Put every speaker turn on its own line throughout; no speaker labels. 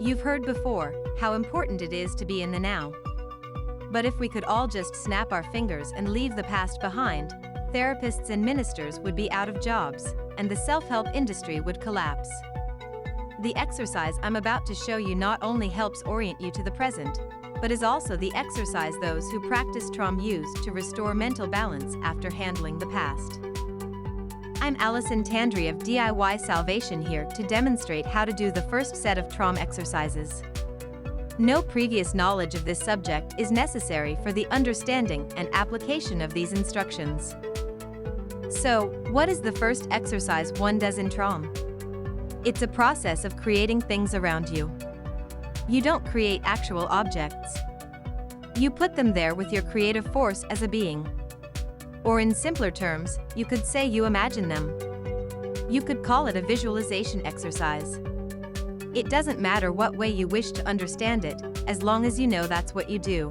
You've heard before how important it is to be in the now. But if we could all just snap our fingers and leave the past behind, therapists and ministers would be out of jobs, and the self-help industry would collapse. The exercise I'm about to show you not only helps orient you to the present, but is also the exercise those who practice TROM use to restore mental balance after handling the past. I'm Allison Tandry of DIY Salvation here to demonstrate how to do the first set of TROM exercises. No previous knowledge of this subject is necessary for the understanding and application of these instructions. So, what is the first exercise one does in TROM? It's a process of creating things around you. You don't create actual objects. You put them there with your creative force as a being. Or in simpler terms, you could say you imagine them. You could call it a visualization exercise. It doesn't matter what way you wish to understand it, as long as you know that's what you do.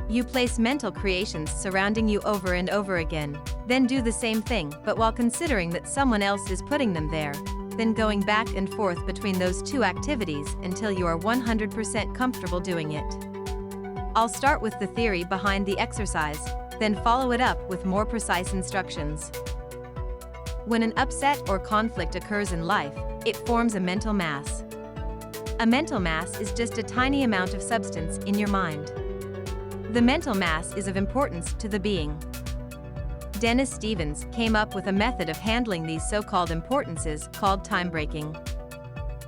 You place mental creations surrounding you over and over again, then do the same thing, but while considering that someone else is putting them there, then going back and forth between those two activities until you are 100% comfortable doing it. I'll start with the theory behind the exercise, then follow it up with more precise instructions. When an upset or conflict occurs in life, it forms a mental mass. A mental mass is just a tiny amount of substance in your mind. The mental mass is of importance to the being. Dennis Stevens came up with a method of handling these so-called importances called time breaking.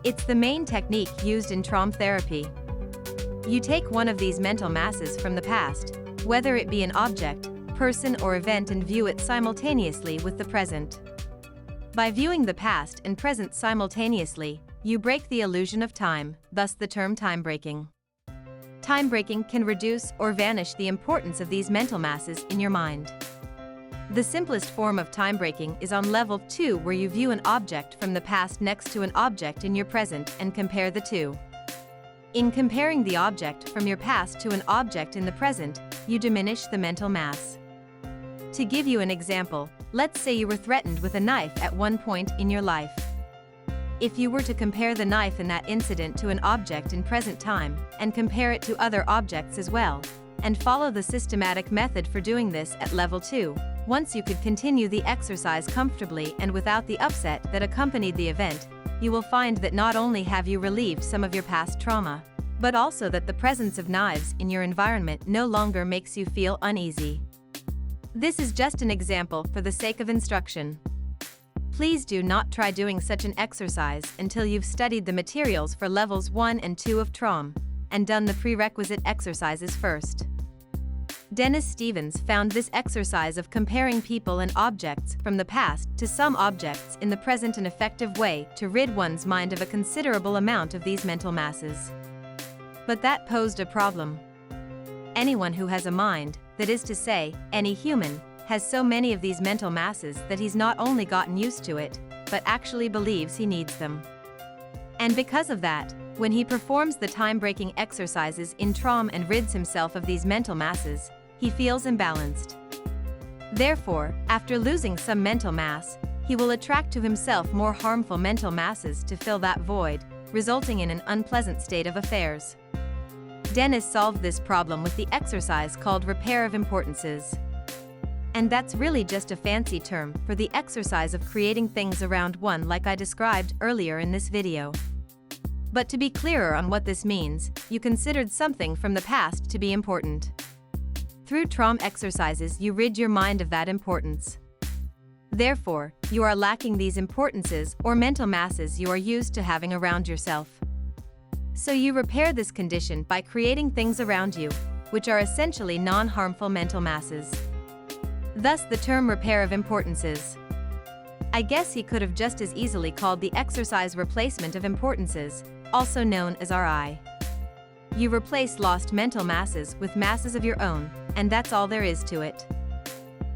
It's the main technique used in TROM therapy. You take one of these mental masses from the past, whether it be an object, person or event, and view it simultaneously with the present. By viewing the past and present simultaneously, you break the illusion of time, thus the term time breaking. Time breaking can reduce or vanish the importance of these mental masses in your mind. The simplest form of time breaking is on level 2, where you view an object from the past next to an object in your present and compare the two. In comparing the object from your past to an object in the present, you diminish the mental mass. To give you an example, let's say you were threatened with a knife at one point in your life. If you were to compare the knife in that incident to an object in present time, and compare it to other objects as well, and follow the systematic method for doing this at level 2, once you could continue the exercise comfortably and without the upset that accompanied the event, you will find that not only have you relieved some of your past trauma, but also that the presence of knives in your environment no longer makes you feel uneasy. This is just an example for the sake of instruction. Please do not try doing such an exercise until you've studied the materials for levels 1 and 2 of TROM, and done the prerequisite exercises first. Dennis Stevens found this exercise of comparing people and objects from the past to some objects in the present an effective way to rid one's mind of a considerable amount of these mental masses. But that posed a problem. Anyone who has a mind, that is to say, any human, has so many of these mental masses that he's not only gotten used to it, but actually believes he needs them. And because of that, when he performs the time-breaking exercises in TROM and rids himself of these mental masses, he feels imbalanced. Therefore, after losing some mental mass, he will attract to himself more harmful mental masses to fill that void, resulting in an unpleasant state of affairs. Dennis solved this problem with the exercise called repair of importances. And that's really just a fancy term for the exercise of creating things around one, like I described earlier in this video. But to be clearer on what this means, you considered something from the past to be important. Through TROM exercises, you rid your mind of that importance. Therefore, you are lacking these importances or mental masses you are used to having around yourself. So you repair this condition by creating things around you, which are essentially non-harmful mental masses. Thus the term repair of importances. I guess he could have just as easily called the exercise replacement of importances, also known as RI. You replace lost mental masses with masses of your own, and that's all there is to it.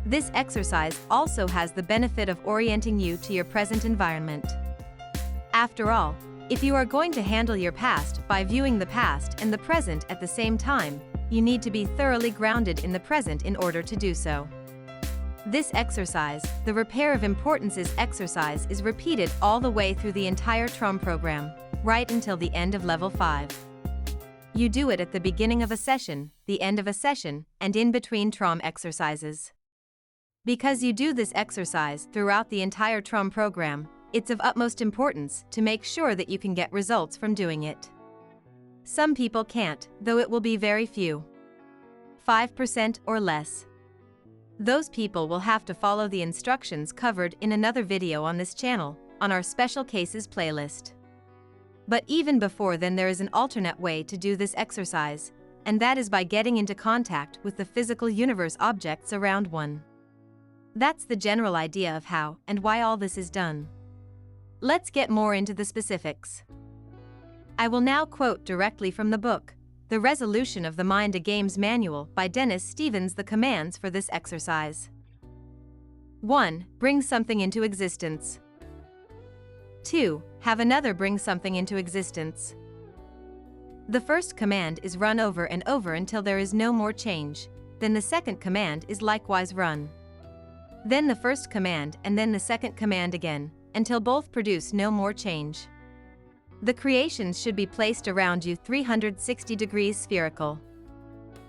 This exercise also has the benefit of orienting you to your present environment. After all, if you are going to handle your past by viewing the past and the present at the same time, you need to be thoroughly grounded in the present in order to do so. This exercise, the repair of importances exercise, is repeated all the way through the entire TROM program. right until the end of level 5. You do it at the beginning of a session, the end of a session, and in between TROM exercises. Because you do this exercise throughout the entire TROM program, it's of utmost importance to make sure that you can get results from doing it. Some people can't, though it will be very few. 5% or less. Those people will have to follow the instructions covered in another video on this channel, on our Special Cases playlist. But even before then, there is an alternate way to do this exercise, and that is by getting into contact with the physical universe objects around one. That's the general idea of how and why all this is done. Let's get more into the specifics. I will now quote directly from the book, The Resolution of the Mind, a Games Manual by Dennis Stevens, the commands for this exercise. 1. Bring something into existence. 2. Have another bring something into existence. The first command is run over and over until there is no more change, then the second command is likewise run. Then the first command and then the second command again, until both produce no more change. The creations should be placed around you 360 degrees spherical.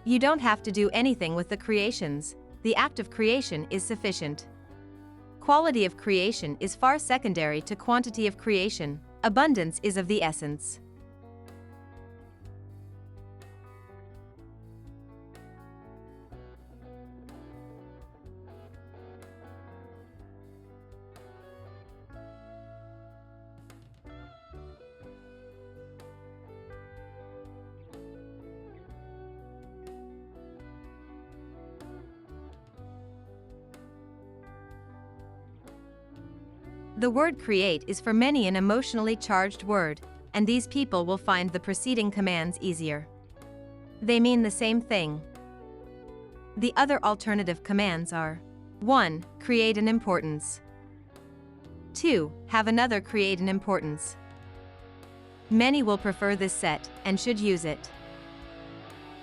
You don't have to do anything with the creations, the act of creation is sufficient. Quality of creation is far secondary to quantity of creation, abundance is of the essence. The word create is for many an emotionally charged word, and these people will find the preceding commands easier. They mean the same thing. The other alternative commands are 1. Create an importance. 2. Have another create an importance. Many will prefer this set and should use it.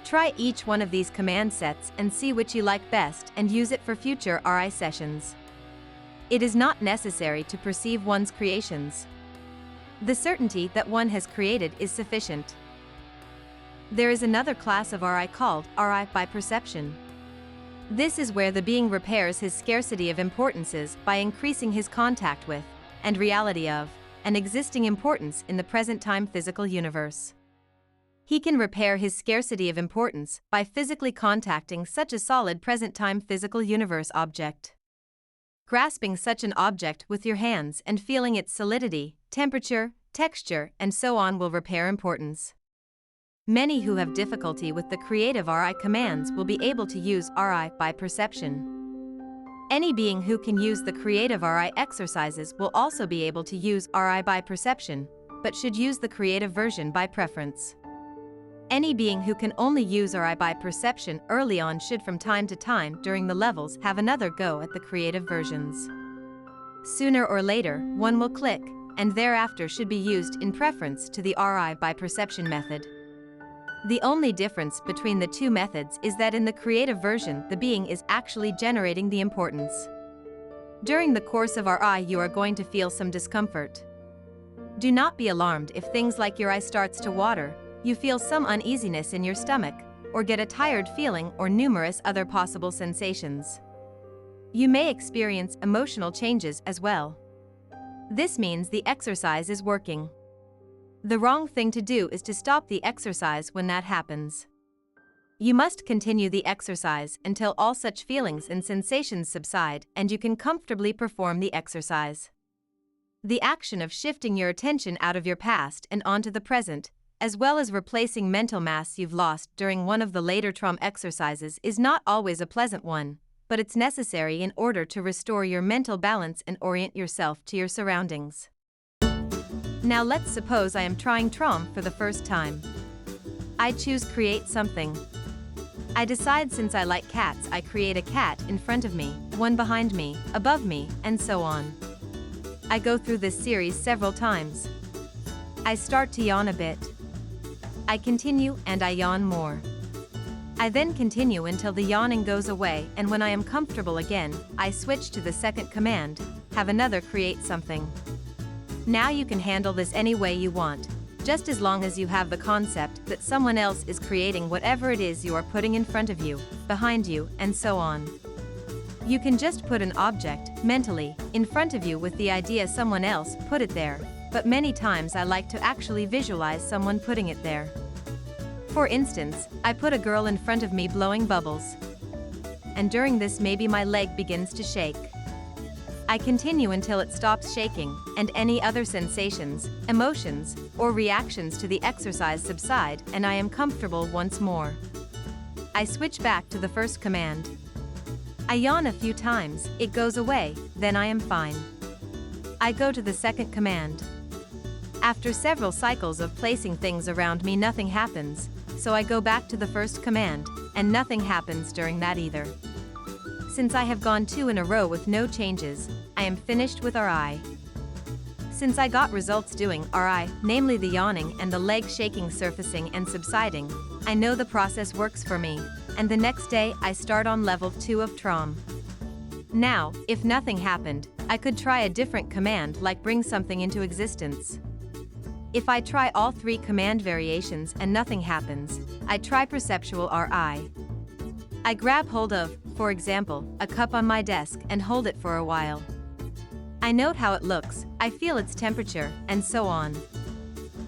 Try each one of these command sets and see which you like best and use it for future RI sessions. It is not necessary to perceive one's creations. The certainty that one has created is sufficient. There is another class of RI called RI by perception. This is where the being repairs his scarcity of importances by increasing his contact with, and reality of, an existing importance in the present time physical universe. He can repair his scarcity of importance by physically contacting such a solid present time physical universe object. Grasping such an object with your hands and feeling its solidity, temperature, texture, and so on will repair importance. Many who have difficulty with the creative RI commands will be able to use RI by perception. Any being who can use the creative RI exercises will also be able to use RI by perception, but should use the creative version by preference. Any being who can only use RI by perception early on should from time to time during the levels have another go at the creative versions. Sooner or later, one will click, and thereafter should be used in preference to the RI by perception method. The only difference between the two methods is that in the creative version the being is actually generating the importance. During the course of RI you are going to feel some discomfort. Do not be alarmed if things like your eye starts to water, you feel some uneasiness in your stomach, or get a tired feeling or numerous other possible sensations. You may experience emotional changes as well. This means the exercise is working. The wrong thing to do is to stop the exercise when that happens. You must continue the exercise until all such feelings and sensations subside and you can comfortably perform the exercise. The action of shifting your attention out of your past and onto the present, as well as replacing mental mass you've lost during one of the later TROM exercises, is not always a pleasant one, but it's necessary in order to restore your mental balance and orient yourself to your surroundings. Now let's suppose I am trying TROM for the first time. I choose create something. I decide since I like cats I create a cat in front of me, one behind me, above me, and so on. I go through this series several times. I start to yawn a bit. I continue and I yawn more. I then continue until the yawning goes away, and when I am comfortable again, I switch to the second command, have another create something. Now you can handle this any way you want, just as long as you have the concept that someone else is creating whatever it is you are putting in front of you, behind you, and so on. You can just put an object, mentally, in front of you with the idea someone else put it there, but many times I like to actually visualize someone putting it there. For instance, I put a girl in front of me blowing bubbles. And during this maybe my leg begins to shake. I continue until it stops shaking, and any other sensations, emotions, or reactions to the exercise subside and I am comfortable once more. I switch back to the first command. I yawn a few times, it goes away, then I am fine. I go to the second command. After several cycles of placing things around me, nothing happens, so I go back to the first command, and nothing happens during that either. Since I have gone 2 in a row with no changes, I am finished with RI. Since I got results doing RI, namely the yawning and the leg shaking surfacing and subsiding, I know the process works for me, and the next day I start on level 2 of TROM. Now, if nothing happened, I could try a different command like bring something into existence. If I try all 3 command variations and nothing happens, I try perceptual RI. I grab hold of, for example, a cup on my desk and hold it for a while. I note how it looks, I feel its temperature, and so on.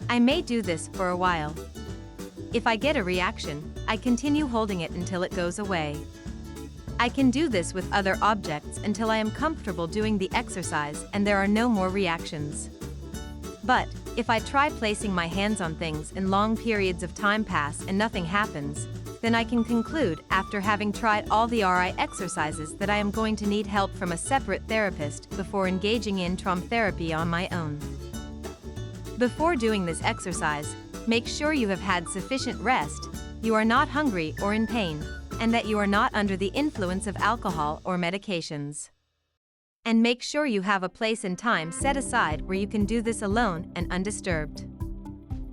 I may do this for a while. If I get a reaction, I continue holding it until it goes away. I can do this with other objects until I am comfortable doing the exercise and there are no more reactions. But, if I try placing my hands on things and long periods of time pass and nothing happens, then I can conclude, after having tried all the RI exercises, that I am going to need help from a separate therapist before engaging in TROM therapy on my own. Before doing this exercise, make sure you have had sufficient rest, you are not hungry or in pain, and that you are not under the influence of alcohol or medications. And make sure you have a place and time set aside where you can do this alone and undisturbed.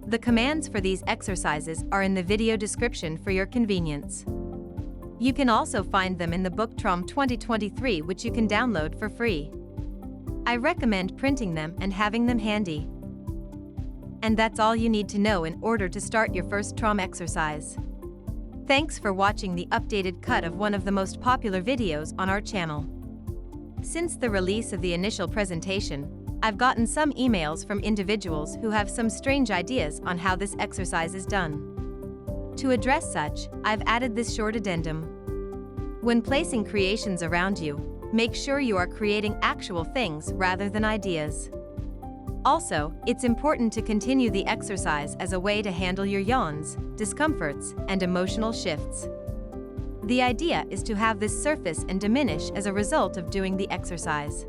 The commands for these exercises are in the video description for your convenience. You can also find them in the book TROM 2023, which you can download for free. I recommend printing them and having them handy. And that's all you need to know in order to start your first TROM exercise. Thanks for watching the updated cut of one of the most popular videos on our channel. Since the release of the initial presentation, I've gotten some emails from individuals who have some strange ideas on how this exercise is done. To address such, I've added this short addendum. When placing creations around you, make sure you are creating actual things rather than ideas. Also, it's important to continue the exercise as a way to handle your yawns, discomforts, and emotional shifts. The idea is to have this surface and diminish as a result of doing the exercise.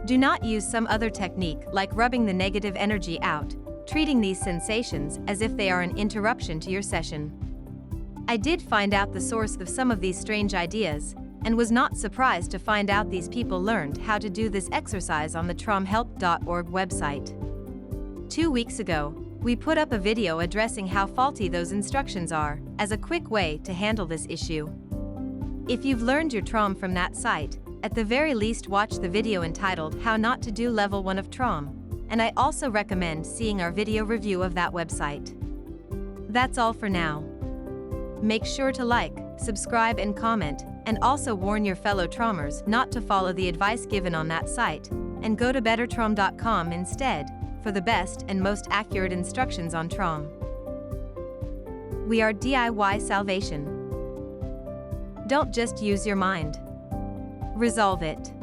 Do not use some other technique like rubbing the negative energy out, treating these sensations as if they are an interruption to your session. I did find out the source of some of these strange ideas, and was not surprised to find out these people learned how to do this exercise on the tromhelp.org website. 2 weeks ago, we put up a video addressing how faulty those instructions are, as a quick way to handle this issue. If you've learned your TROM from that site, at the very least watch the video entitled How Not to Do Level 1 of TROM, and I also recommend seeing our video review of that website. That's all for now. Make sure to like, subscribe and comment, and also warn your fellow TROMers not to follow the advice given on that site, and go to bettertrom.com instead, for the best and most accurate instructions on TROM. We are DIY salvation. Don't just use your mind. Resolve it.